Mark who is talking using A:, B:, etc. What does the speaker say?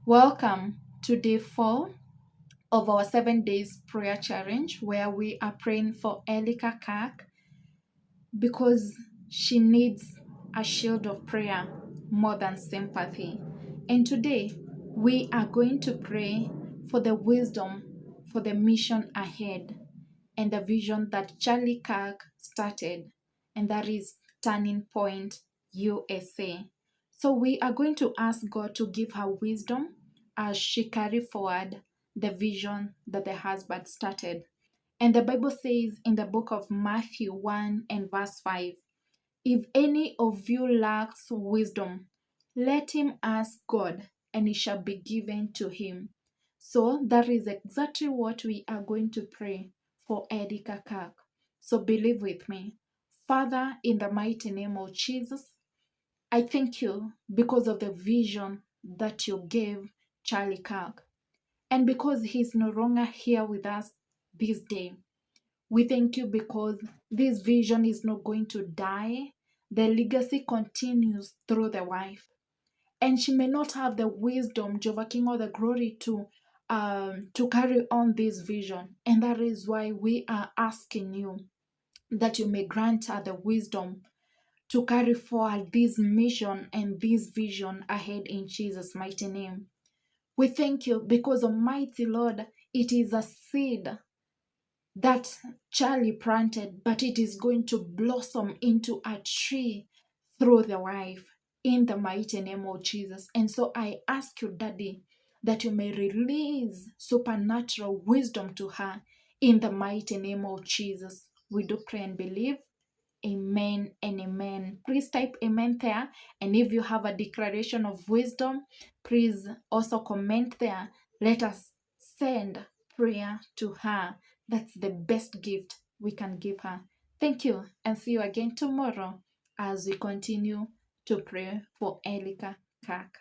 A: Welcome to day 4 of our 7 days prayer challenge where we are praying for Erika Kirk because she needs a shield of prayer more than sympathy. And today we are going to pray for the wisdom for the mission ahead and the vision that Charlie Kirk started, and that is Turning Point USA. So we are going to ask God to give her wisdom as she carry forward the vision that the husband started. And the Bible says in the book of Matthew 1 and verse 5, if any of you lacks wisdom, let him ask God, and it shall be given to him. So that is exactly what we are going to pray for Erika Kirk. So believe with me. Father, in the mighty name of Jesus, I thank you because of the vision that you gave Charlie Kirk. And because he's no longer here with us this day, we thank you because this vision is not going to die. The legacy continues through the wife. And she may not have the wisdom, Jehovah King, or the glory to carry on this vision. And that is why we are asking you that you may grant her the wisdom to carry forward this mission and this vision ahead in Jesus' mighty name. We thank you because, Almighty Lord, it is a seed that Charlie planted, but it is going to blossom into a tree through the wife in the mighty name of Jesus. And so I ask you, Daddy, that you may release supernatural wisdom to her in the mighty name of Jesus. We do pray and believe. Amen and amen. Please type amen there. And if you have a declaration of wisdom, please also comment there. Let us send prayer to her. That's the best gift we can give her. Thank you, and see you again tomorrow as we continue to pray for Erika Kirk.